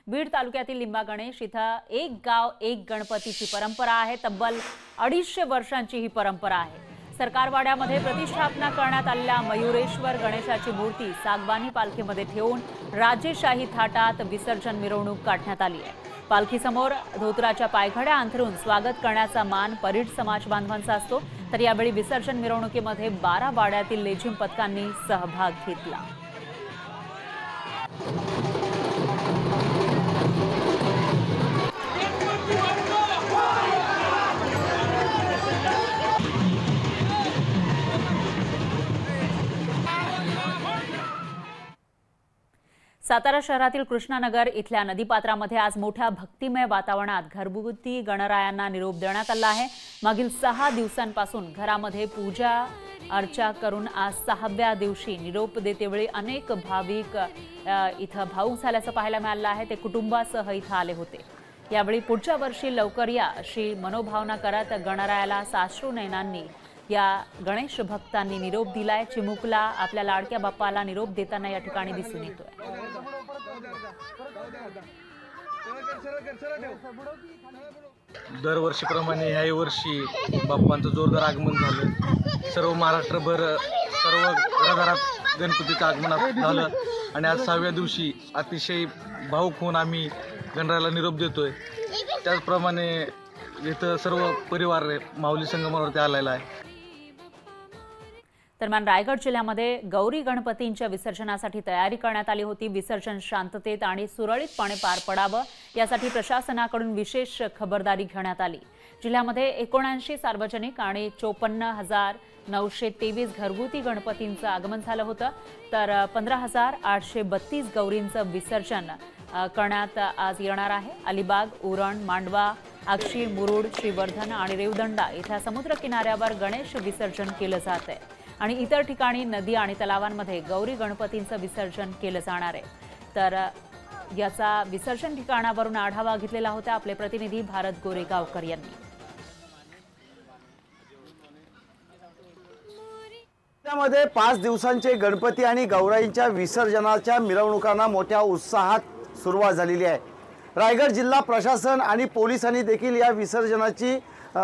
बीड तालुक्यातील लिंबा गणेश इथं एक गाव एक गणपतीची परंपरा आहे। तब्बल 250 वर्षांची ही परंपरा आहे। सरकारवाड्यामध्ये प्रतिष्ठापना करण्यात आलेल्या मयुरेश्वर गणेशाची मूर्ती सागबानी पालखीमध्ये ठेवून राजेशाही थाटात विसर्जन मिरवणूक काढण्यात आली आहे। पालखीसमोर धोतराच्या पायघड्या अंथरून स्वागत करण्याचा मान परीड समाज बांधवांचा असतो। तर यावेळी विसर्जन मिरवणुकीमध्ये 12 वाड्यातील लेझिम पथकांनी सहभाग घेतला। सातारा शहरातील कृष्णानगर इथल्या नदीपात्रामध्ये आज मोठ्या भक्तिमय वातावरणात घरगुती गणरायांना निरोप देण्यात आला आहे। मागील 6 दिवसांपासून घरामध्ये पूजा अर्चा करून आज 6व्या दिवशी निरोप देतेवेळी अनेक भाविक इथं भावुक झाल्याचं पाहायला मिळालं आहे। ते कुटुंबासह इथं आले होते। यावेळी पुढच्या वर्षी लवकर या अशी मनोभावना करत गणरायाला साश्रू नयनांनी या गणेश भक्तांनी निरोप दिलाय। चिमुकला आपल्या लाडक्या बाप्पाला निरोप देताना या ठिकाणी दिसून येतोय। दरवर्षीप्रमाणे ह्याही वर्षी बाप्पांचं जोरदार आगमन झालं। सर्व महाराष्ट्रभर सर्व घराघरात गणपतीचं आगमन झालं आणि आज 6व्या दिवशी अतिशय भावुक होऊन आम्ही गणरायाला निरोप देतोय। त्याचप्रमाणे इथं सर्व परिवार माऊली संगमावरती आलेला आहे। दरम्यान रायगड जिल्ह्यामध्ये गौरी गणपतींच्या विसर्जनासाठी तयारी करण्यात आली होती। विसर्जन शांततेत आणि सुरळीतपणे पार पडावं यासाठी प्रशासनाकडून विशेष खबरदारी घेण्यात आली। जिल्ह्यामध्ये 79 सार्वजनिक आणि 54,923 घरगुती गणपतींचं आगमन झालं होतं। तर 15,832 गौरींचं विसर्जन करण्यात आज येणार आहे। अलिबाग, उरण, मांडवा, आक्षी, मुरुड, श्रीवर्धन आणि रेवदंडा इथल्या समुद्र किनाऱ्यावर गणेश विसर्जन केलं जात आहे आणि इतर ठिकाणी नदी आणि तलावांमध्ये गौरी गणपतींचं विसर्जन केलं जाणार आहे। तर याचा विसर्जन ठिकाणावरून आढावा घेतलेला होता आपले प्रतिनिधी भारत गोरेगावकर यांनी। त्यामध्ये 5 दिवसांचे गणपती आणि गौराईंच्या विसर्जनाच्या मिरवणुकांना मोठ्या उत्साहात सुरुवात झालेली आहे। रायगड जिल्हा प्रशासन आणि पोलिसांनी देखील या विसर्जनाची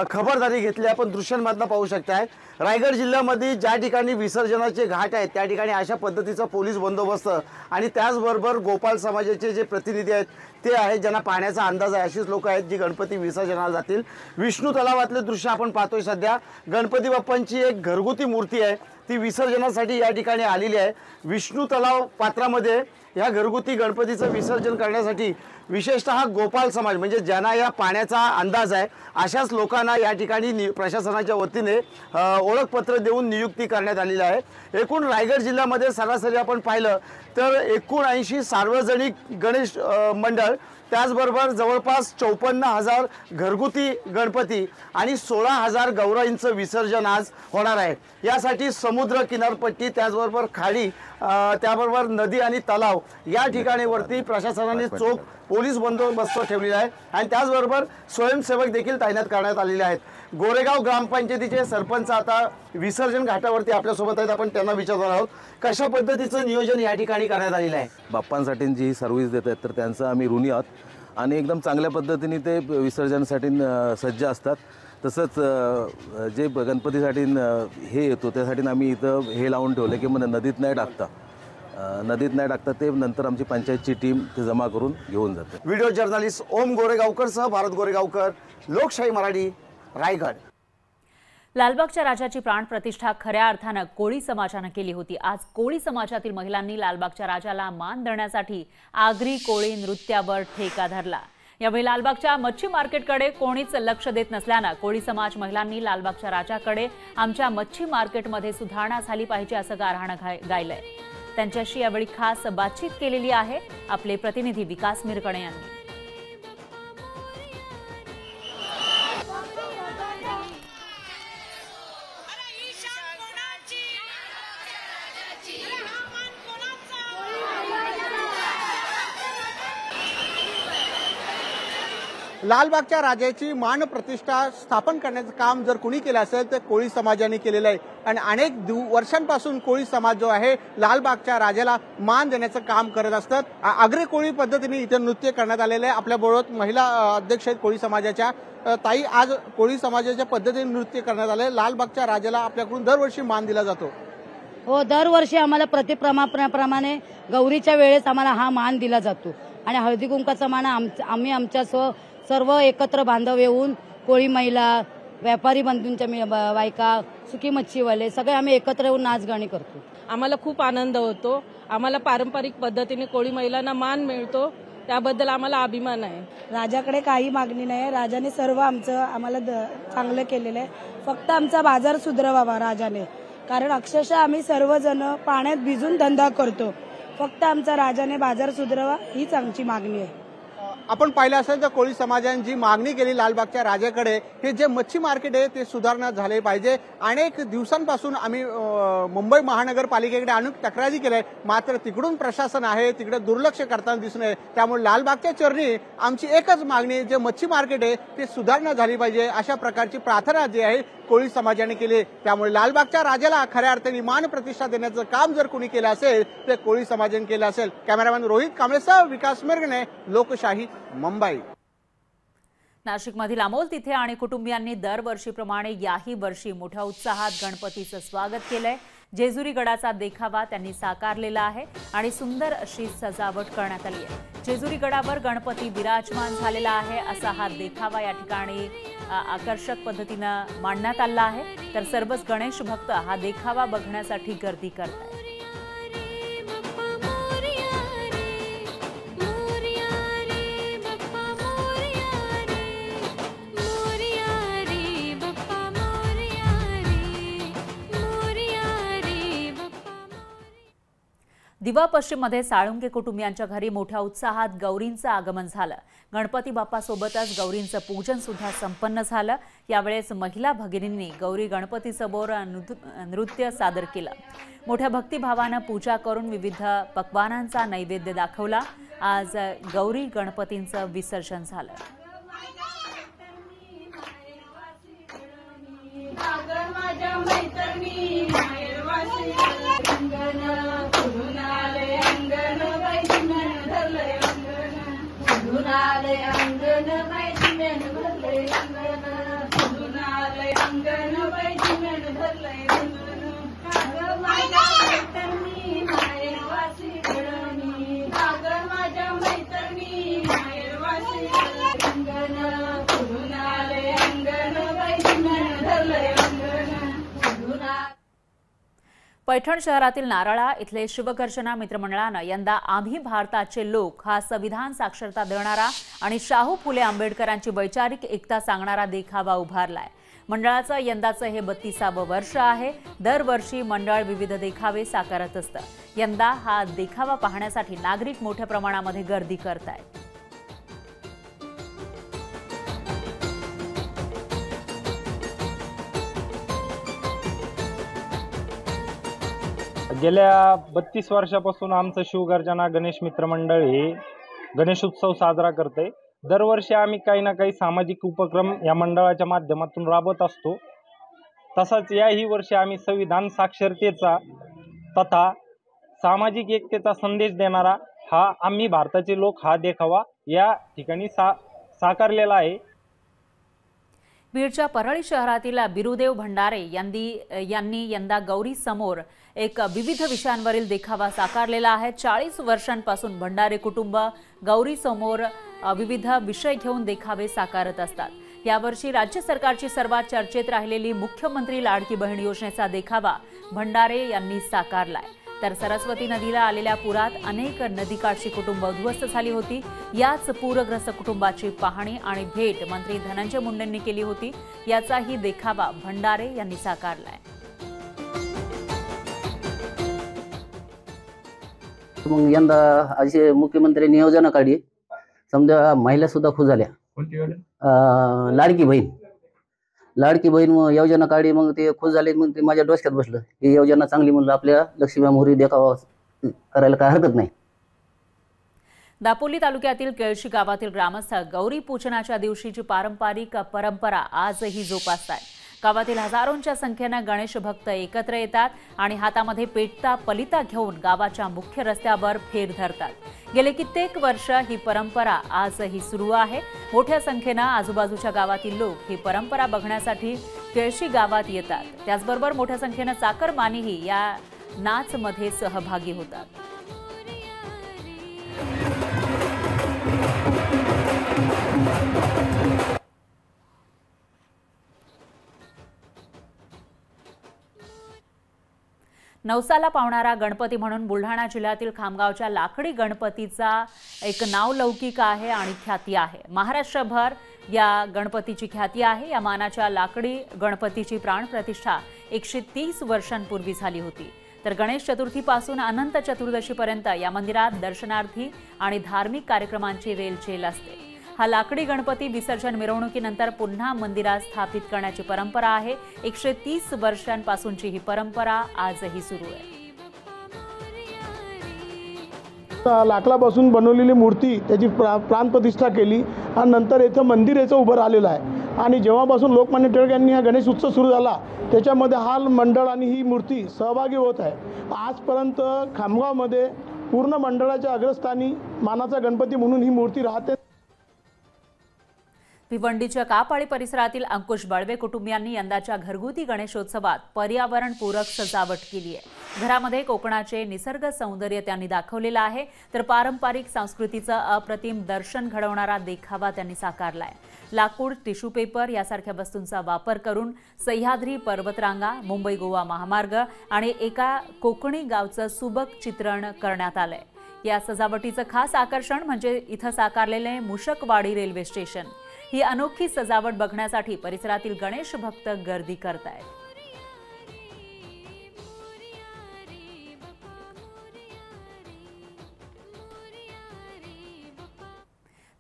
खबरदारी घेतली। आपण दृश्यांमधनं पाहू शकताय रायगड जिल्ह्यामध्ये ज्या ठिकाणी विसर्जनाचे घाट आहेत त्या ठिकाणी अशा पद्धतीचा पोलीस बंदोबस्त आणि त्याचबरोबर गोपाल समाजाचे जे प्रतिनिधी आहेत ते आहेत, ज्यांना पाण्याचा अंदाज आहे। अशीच लोक आहेत जी गणपती विसर्जनाला जातील। विष्णू तलावातले दृश्य आपण पाहतोय। सध्या गणपती बाप्पांची एक घरगुती मूर्ती आहे ती विसर्जनासाठी या ठिकाणी आलेली आहे। विष्णू तलाव पात्रामध्ये या घरगुती गणपतीचं विसर्जन करण्यासाठी विशेषतः गोपाल समाज म्हणजे ज्यांना या पाण्याचा अंदाज आहे अशाच लोकांना या ठिकाणी प्रशासनाच्या वतीने ओळखपत्र देऊन नियुक्ती करण्यात आलेली आहे। एकूण रायगड जिल्ह्यामध्ये सरासरी आपण पाहिलं तर 79 सार्वजनिक गणेश मंडळ, त्याचबरोबर जवळपास 54,000 घरगुती गणपती आणि 16,000 गौराईंचं विसर्जन आज होणार आहे। यासाठी समुद्र किनारपट्टी, त्याचबरोबर खाडी, त्याबरोबर नदी आणि तलाव या ठिकाणीवरती प्रशासनाने चोख पोलीस बंदोबस्त ठेवलेला आहे आणि त्याचबरोबर स्वयंसेवक देखील तैनात करण्यात आलेले आहेत। गोरेगाव ग्रामपंचायतीचे सरपंच आता विसर्जन घाटावरती आपल्यासोबत आहेत। आपण त्यांना विचारणार आहोत कशा पद्धतीचं नियोजन या ठिकाणी करण्यात आलेलं आहे। बाप्पांसाठी जी सर्व्हिस देत आहेत तर त्यांचं आम्ही ऋणी आहोत आणि एकदम चांगल्या पद्धतीने ते विसर्जनासाठी सज्ज असतात। तसंच जे गणपतीसाठी हे येतो त्यासाठी आम्ही इथं हे लावून ठेवले की नदीत नाही टाकता ते नंतर आमची पंचायतची टीम ते जमा करून घेऊन जाते। व्हिडिओ जर्नलिस्ट ओम गोरेगावकर सह भारत गोरेगावकर, लोकशाही मराठी, रायगड। लालबागच्या राजाची प्राणप्रतिष्ठा खऱ्या अर्थानं कोळी समाजानं केली होती। आज कोळी समाजातील महिलांनी लालबागच्या राजाला मान देण्यासाठी आगरी कोळी नृत्यावर ठेका धरला। यावेळी लालबागच्या मच्छी मार्केटकडे कोणीच लक्ष देत नसल्यानं कोळी समाज महिलांनी लालबागच्या राजाकडे आमच्या मच्छी मार्केटमध्ये सुधारणा झाली पाहिजे असं गाऱ्हाणं गायलंय। त्यांच्याशी यावेळी खास बातचीत केलेली आहे आपले प्रतिनिधी विकास मिरकणे यांनी। लालबागच्या राजाची मान प्रतिष्ठा स्थापन करण्याचं काम जर कुणी केलं असेल तर कोळी समाजाने केलेलं आहे आणि अनेक वर्षांपासून कोळी समाज जो आहे लालबागच्या राजाला मान देण्याचं काम करत असतात. आगरी कोळी पद्धतीने इथे नृत्य करण्यात आलेलं आहे. आपल्याबरोबर महिला अध्यक्ष आहेत कोळी समाजाच्या. ताई, आज कोळी समाजाच्या पद्धतीने नृत्य करण्यात आले. लालबागच्या राजाला आपल्याकडून दरवर्षी मान दिला जातो. हो, दरवर्षी आम्हाला प्रतिप्रमाणे गौरीच्या वेळेस आम्हाला हा मान दिला जातो आणि हळदी कुंकाचा मान आम्ही आमच्या सर्व एकत्र बांधव येऊन कोळी महिला, व्यापारी बंधूंच्या बायका, सुकी मच्छीवाले सगळे आम्ही एकत्र येऊन नाच गाणी करतो. आम्हाला खूप आनंद होतो. आम्हाला पारंपरिक पद्धतीने कोळी महिलांना मान मिळतो, त्याबद्दल आम्हाला अभिमान आहे. राजाकडे काही मागणी नाही. राजाने सर्व आम्हाला चांगलं केलेलं आहे. फक्त आमचा बाजार सुधरवावा राजाने, कारण अक्षरशः आम्ही सर्वजण पाण्यात भिजून धंदा करतो. फक्त आमचा राजाने बाजार सुधरवा हीच आमची मागणी आहे. आपण पाहिलं असेल तर कोळी समाजाने जी मागणी केली लालबागच्या राजाकडे, हे जे मच्छी मार्केट आहे ते सुधारणा झाले पाहिजे. अनेक दिवसांपासून आम्ही मुंबई महानगरपालिकेकडे अनेक तक्रारी केल्या, मात्र तिकडून प्रशासन आहे तिकडे दुर्लक्ष करताना दिसून येते. त्यामुळे लालबागच्या चरणी आमची एकच मागणी आहे, जे मच्छी मार्केट आहे ते सुधारणा झाली पाहिजे, अशा प्रकारची प्रार्थना जी आहे कोळी समाजाने केली. त्यामुळे लालबागच्या राजाला खऱ्या अर्थाने मान प्रतिष्ठा देण्याचं काम जर कोणी केलं असेल ते कोळी समाजाने केलं असेल. कॅमेरामॅन रोहित कांबळेसह विकास मिरगणे, लोकशाही, मुंबई. नाशिकमधील अमोल तिथे आणि कुटुंबियांनी दरवर्षीप्रमाणे याही वर्षी मोठ्या उत्साहात गणपतीचं स्वागत केलंय. जेजुरी गडाचा देखावा त्यांनी साकारलेला आहे आणि सुंदर अशी सजावट करण्यात आली आहे. जेजुरी गडावर गणपती विराजमान झालेला आहे असा हा देखावा या ठिकाणी आकर्षक पद्धतीनं मांडण्यात आला आहे. तर सर्वच गणेश भक्त हा देखावा बघण्यासाठी गर्दी करतात. दिवा पश्चिममध्ये साळुंके कुटुंबियांच्या घरी मोठ्या उत्साहात गौरींचं आगमन झालं. गणपती बाप्पासोबतच गौरींचं पूजन सुद्धा संपन्न झालं. यावेळेस महिला भगिनींनी गौरी गणपतीसमोर नृत्य सादर केलं. मोठ्या भक्तिभावानं पूजा करून विविध पक्वानांचा नैवेद्य दाखवला. आज गौरी गणपतींचं विसर्जन झालं. पैठण शहरातील नारळा इथले शिवगर्जना मित्रमंडळानं यंदा आम्ही भारताचे लोक हा संविधान साक्षरता देणारा आणि शाहू फुले आंबेडकरांची वैचारिक एकता सांगणारा देखावा उभारलाय. मंडळाचं यंदाचं हे 32वं वर्ष आहे. दरवर्षी मंडळ विविध देखावे साकारत असतं. यंदा हा देखावा पाहण्यासाठी नागरिक मोठ्या प्रमाणामध्ये गर्दी करतायत. गेल्या 32 वर्षापासून आमचं शिवगर्जना गणेश मित्र मंडळ हे गणेश उत्सव साजरा करते. दरवर्षी आम्ही काही ना काही सामाजिक उपक्रम या मंडळाच्या माध्यमातून राबवत असतो. तसंच याही वर्षी आम्ही संविधान साक्षरतेचा तथा सामाजिक एकतेचा संदेश देणारा हा आम्ही भारताचे लोक हा देखावा या ठिकाणी साकारलेला आहे. बीडच्या परळी शहरातील बिरुदेव भंडारे यांनी यंदा गौरी समोर एक विविध विषयांवरील देखावा साकारलेला आहे. 40 वर्षांपासून भंडारे कुटुंब गौरी समोर विविध विषय घेऊन देखावे साकारत असतात. यावर्षी राज्य सरकारची सर्वात चर्चेत राहिलेली मुख्यमंत्री लाडकी बहीण योजनेचा देखावा भंडारे यांनी साकारलाय. तर सरस्वती नदीला आलेल्या पुरात अनेक नदीकाठची कुटुंब उद्ध्वस्त झाली होती. याच पूरग्रस्त कुटुंबाची पाहणी आणि भेट मंत्री धनंजय मुंडेंनी केली होती. याचाही देखावा भंडारे यांनी साकारलाय. मग यंदा असे मुख्यमंत्री नियोजन काढली. समजा महिला सुद्धा खुश झाल्या. लाडकी बहीण योजना काढली. मग ते खुश झाले. मग ते माझ्या डोक्यात बसलं ही योजना चांगली, म्हणलं आपल्या लक्ष्मी मोहरी देखावा करायला काय हरकत नाही. दापोली तालुक्यातील केळशी गावातील ग्रामस्थ गौरी पूजनाच्या दिवशीची पारंपरिक परंपरा आजही जोपासतात. गावातील हजारोंच्या संख्येने गणेश भक्त एकत्र येतात आणि हातामध्ये पेटता पलिता घेऊन गावाच्या मुख्य रस्त्यावर फेर धरतात. गेले कित्येक वर्ष ही परंपरा आजही सुरू आहे. मोठ्या संख्येने आजूबाजूच्या गावातील लोक ही परंपरा बघण्यासाठी केळशी गावात येतात. त्याचबरोबर मोठ्या संख्येने चाकरमानीही या नाचमध्ये सहभागी होतात. नवसाला पावणारा गणपती म्हणून बुलढाणा जिल्ह्यातील खामगावच्या लाकडी गणपतीचा एक नावलौकिक आहे आणि ख्याती आहे. महाराष्ट्रभर या गणपतीची ख्याती आहे. या मानाच्या लाकडी गणपतीची प्राणप्रतिष्ठा 130 वर्षांपूर्वी झाली होती. तर गणेश चतुर्थीपासून अनंत चतुर्दशीपर्यंत या मंदिरात दर्शनार्थी आणि धार्मिक कार्यक्रमांची रेलचेल असते. हा लाकडी गणपती विसर्जन मिरवणुकीनंतर पुन्हा मंदिरात स्थापित करण्याची परंपरा आहे. 130 वर्षांपासूनची ही परंपरा आजही सुरू आहे. लाकडापासून बनवलेली मूर्ती त्याची प्राणप्रतिष्ठा केली आणि नंतर इथं मंदिर याचं उभं राहिलेलं आहे. आणि जेव्हापासून लोकमान्य टिळक यांनी हा गणेश उत्सव सुरू झाला त्याच्यामध्ये हा मंडळ आणि ही मूर्ती सहभागी होत आहे. आजपर्यंत खामगावमध्ये पूर्ण मंडळाच्या अग्रस्थानी मानाचा गणपती म्हणून ही मूर्ती राहते. भिवंडीच्या कापाळी परिसरातील अंकुश बळवे कुटुंबियांनी यंदाच्या घरगुती गणेशोत्सवात पर्यावरणपूरक सजावट केली आहे. घरामध्ये कोकणाचे निसर्ग सौंदर्य त्यांनी दाखवलेलं आहे. तर पारंपरिक संस्कृतीचं अप्रतिम दर्शन घडवणारा देखावा त्यांनी साकारलाय. लाकूड, टिश्यू पेपर यासारख्या वस्तूंचा वापर करून सह्याद्री पर्वतरांगा, मुंबई गोवा महामार्ग आणि एका कोकणी गावचं सुबक चित्रण करण्यात आलंय. या सजावटीचं खास आकर्षण म्हणजे इथं साकारलेले मुशकवाडी रेल्वे स्टेशन. ही अनोखी सजावट बघण्यासाठी परिसरातील गणेश भक्त गर्दी करतायत.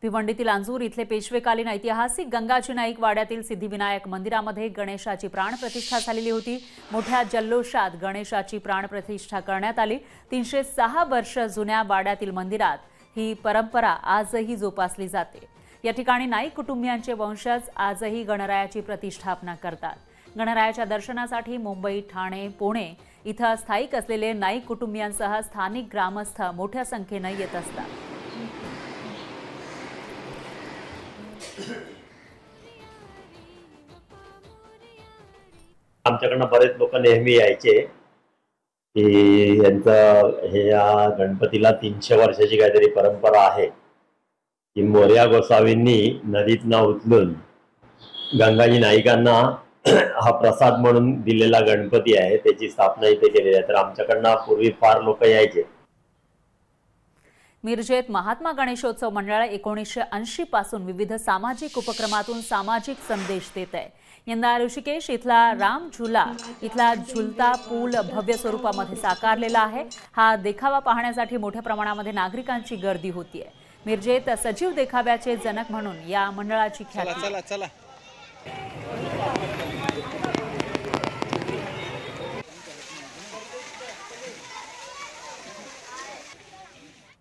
भिवंडीतील अंजूर इथले पेशवेकालीन ऐतिहासिक गंगाजी नाईक वाड्यातील सिद्धिविनायक मंदिरामध्ये गणेशाची प्राणप्रतिष्ठा झालेली होती. मोठ्या जल्लोषात गणेशाची प्राणप्रतिष्ठा करण्यात आली. 306 वर्ष जुन्या वाड्यातील मंदिरात ही परंपरा आजही जोपासली जाते. या ठिकाणी नाईक कुटुंबियांचे वंशज आजही गणरायाची प्रतिष्ठापना करतात. गणरायाच्या दर्शनासाठी मुंबई, ठाणे, पुणे इथं स्थायिक असलेले नाईक कुटुंबियांसह स्थानिक ग्रामस्थ मोठ्या संख्येने येत असतात. आमच्याकडनं बरेच लोक नेहमी यायचे की या गणपतीला 300 वर्षाची काहीतरी परंपरा आहे की मोरया गोसावींनी नदीतनं उचलून गंगाजी नाईकांना हा प्रसाद म्हणून दिलेला गणपती आहे. त्याची स्थापना इथे केलेली आहे. तर आमच्याकडनं पूर्वी फार लोक यायचे. मिरजेत महात्मा गणेशोत्सव मंडळ 1980 पासून विविध सामाजिक उपक्रमातून सामाजिक संदेश देत आहे. यंदा ऋषिकेश इथला राम झुला इथला झुलता पूल भव्य स्वरूपामध्ये साकारलेला आहे. हा देखावा पाहण्यासाठी मोठ्या प्रमाणामध्ये नागरिकांची गर्दी होतीये. मिरजेत सजीव देखाव्याचे जनक म्हणून या मंडळाची ख्याती.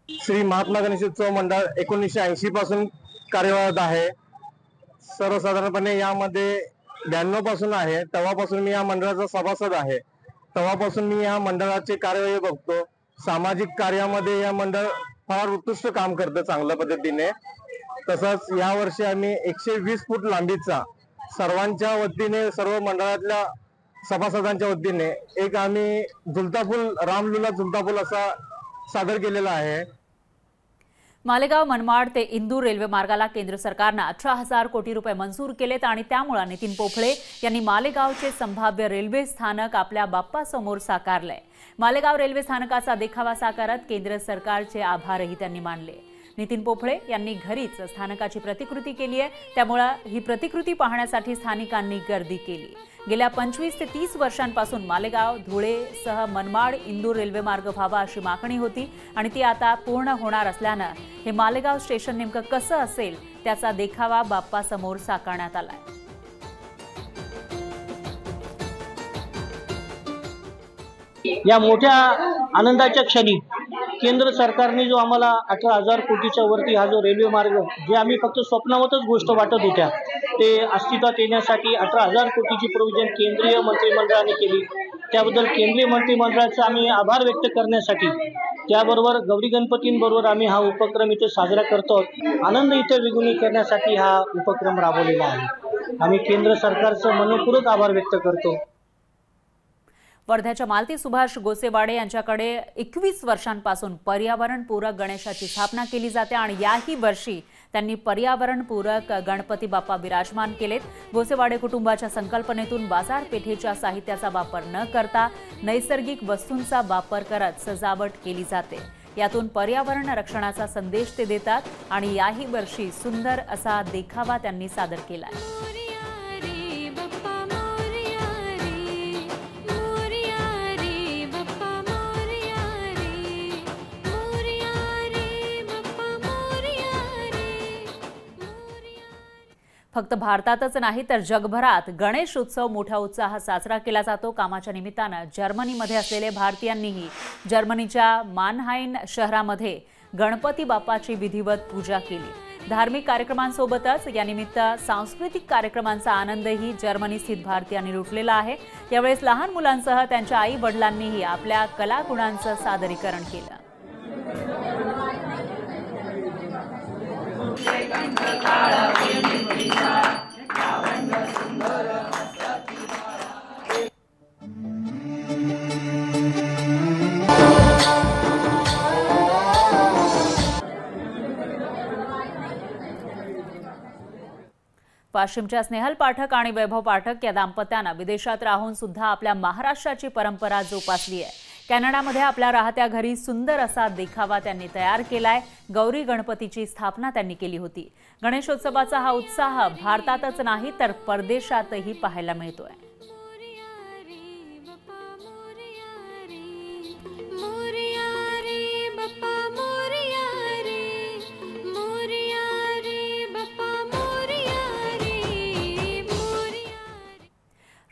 श्री महात्मा गणेशोत्सव मंडळ 1980 पासून कार्यरत आहे. सर्वसाधारणपणे यामध्ये 92 पासून आहे. तेव्हापासून मी या मंडळाचा सभासद आहे. तेव्हापासून मी या मंडळाचे कार्य बघतो. सामाजिक कार्यामध्ये या मंडळ फार उत्कृष्ट काम करतं चांगल्या पद्धतीने. तसंच यावर्षी आम्ही 120 फूट लांबीचा सर्वांच्या वतीने, सर्व मंडळातल्या सभासदांच्या वतीने एक आम्ही झुलता पूल, रामलुला झुलता पूल असा सादर केलेला आहे. मालेगाव मनमाड ते इंदूर रेल्वे मार्गाला केंद्र सरकारने 18,000 कोटी रुपये मंजूर केलेत आणि त्यामुळे नितीन पोफळे यांनी मालेगावचे संभाव्य रेल्वे स्थानक आपल्या बाप्पासमोर साकारलंय. मालेगाव रेल्वे स्थानकाचा देखावा साकारत केंद्र सरकारचे आभारही त्यांनी मानले. नितीन पोफळे यांनी घरीच स्थानकाची प्रतिकृती केली आहे. त्यामुळे ही प्रतिकृती पाहण्यासाठी स्थानिकांनी गर्दी केली. गेल्या 25 ते 30 वर्षांपासून मालेगाव, धुळेसह मनमाड इंदूर रेल्वे मार्ग व्हावा अशी मागणी होती आणि ती आता पूर्ण होणार असल्यानं हे मालेगाव स्टेशन नेमकं कसं असेल त्याचा देखावा बाप्पासमोर साकारण्यात आलाय. या मोठ्या आनंदाच्या क्षणी केंद्र सरकारने जो आम्हाला 18,000 कोटीच्या वरती हा जो रेल्वे मार्ग जे आम्ही फक्त स्वप्नावतच गोष्ट वाटत होत्या ते अस्तित्वात येण्यासाठी 18,000 कोटीची प्रोव्हिजन केंद्रीय मंत्रिमंडळाने केली। त्याबद्दल केंद्रीय मंत्रिमंडळाचे आम्ही आभार व्यक्त करण्यासाठी त्याबरोबर गौरी गणपतींबरोबर आम्ही हा उपक्रम इथे साजरा करतो। आनंद इथे द्विगुणित करण्यासाठी हा उपक्रम राबवलेला आहे। आम्ही केंद्र सरकारचं मनपूर्वक आभार व्यक्त करतो। वर्ध्याच्या मालती सुभाष गोसेवाडे यांच्याकडे 21 वर्षांपासून पर्यावरणपूरक गणेशाची स्थापना केली जाते आणि याही वर्षी त्यांनी पर्यावरणपूरक गणपती बाप्पा विराजमान केलेत। गोसेवाडे कुटुंबाच्या संकल्पनेतून बाजारपेठेच्या साहित्याचा वापर न करता नैसर्गिक वस्तूंचा वापर करत सजावट केली जाते। यातून पर्यावरण रक्षणाचा संदेश ते देतात आणि याही वर्षी सुंदर असा देखावा त्यांनी सादर केला आहे। फक्त भारतातच नाही तर जगभरात गणेश उत्सव मोठ्या उत्साहात साजरा केला जातो। कामाच्या निमित्तानं जर्मनीमध्ये असलेले भारतीयांनीही जर्मनीच्या मानहाइन शहरामध्ये गणपती बाप्पाची विधिवत पूजा केली। धार्मिक कार्यक्रमांसोबतच यानिमित्त सांस्कृतिक कार्यक्रमांचा आनंदही जर्मनी स्थित भारतीयांनी लुटलेला आहे। यावेळेस लहान मुलांसह त्यांच्या आई वडिलांनीही आपल्या कलागुणांचं सादरीकरण केलं। वाशिमच्या स्नेहल पाठक आणि वैभव पाठक या दाम्पत्यानं विदेशात राहून सुद्धा आपल्या महाराष्ट्राची परंपरा जोपासली आहे। कॅनडामध्ये आपल्या राहत्या घरी सुंदर असा देखावा त्यांनी तयार केलाय। गौरी गणपतीची स्थापना त्यांनी केली होती। गणेशोत्सवाचा हा उत्साह भारतातच नाही तर परदेशातही पाहायला मिळतोय।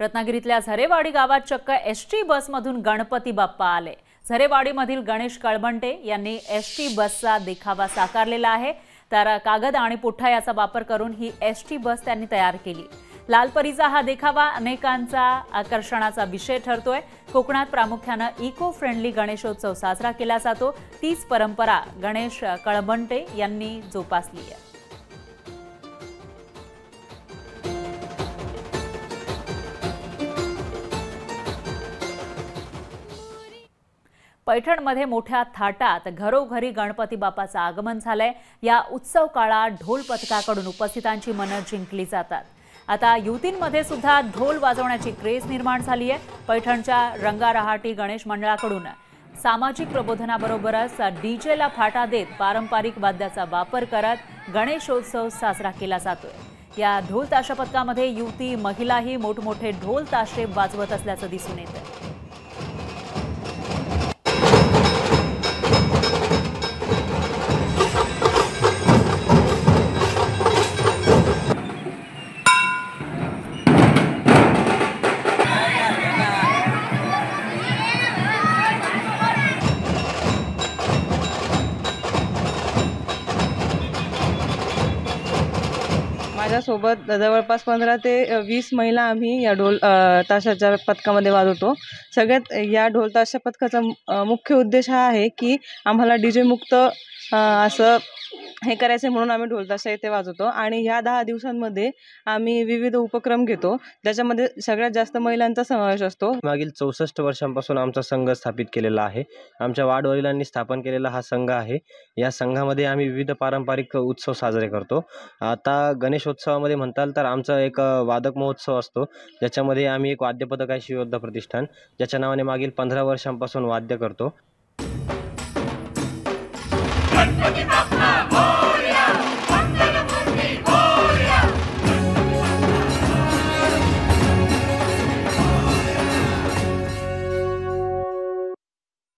रत्नागिरीतल्या झरेवाडी गावात चक्क एसटी बसमधून गणपती बाप्पा आले। झरेवाडीमधील गणेश कळबंटे यांनी एसटी बसचा देखावा साकारलेला आहे। तर कागद आणि पुठ्ठा याचा वापर करून ही एसटी बस त्यांनी तयार केली। लालपरीचा हा देखावा अनेकांचा आकर्षणाचा विषय ठरतोय। कोकणात प्रामुख्याने इको फ्रेंडली गणेशोत्सव साजरा केला जातो। तीच परंपरा गणेश कळबंटे यांनी जोपासली आहे। पैठणमध्ये मोठ्या थाटात घरोघरी गणपती बाप्पाचं आगमन झालंय। या उत्सव काळात ढोल पथकाकडून उपस्थितांची मनं जिंकली जातात। आता युवतींमध्ये सुद्धा ढोल वाजवण्याची क्रेज निर्माण झाली आहे। पैठणच्या रंगारहाटी गणेश मंडळाकडून सामाजिक प्रबोधनाबरोबरच डीजेला फाटा देत पारंपरिक वाद्याचा वापर करत गणेशोत्सव साजरा केला जातोय। या ढोल ताशा पथकामध्ये युवती महिलाही मोठमोठे ढोल ताशे वाजवत असल्याचं दिसून येतं। माझ्यासोबत जवळपास 15 ते 20 महिला आम्ही या ढोल ताशाच्या पथकामध्ये वाजवतो। सगळ्यात या ढोल ताशा पथकाचा मुख्य उद्देश हा आहे की आम्हाला डीजे मुक्त असं हे करायचं म्हणून आम्ही ढोल ताशा इथे वाजवतो। आणि ह्या 10 दिवसांमध्ये आम्ही विविध उपक्रम घेतो ज्याच्यामध्ये सगळ्यात जास्त महिलांचा समावेश असतो। मागील 64 वर्षांपासून आमचा संघ स्थापित केलेला आहे। आमच्या वाडवडिलांनी स्थापन केलेला हा संघ आहे। या संघामध्ये आम्ही विविध पारंपरिक उत्सव साजरे करतो। आता गणेशोत्सवामध्ये म्हणताल तर आमचा एक वादक महोत्सव असतो ज्याच्यामध्ये आम्ही एक वाद्यपथक आहे शिवयोद्धा प्रतिष्ठान ज्याच्या नावाने मागील 15 वर्षांपासून वाद्य करतो।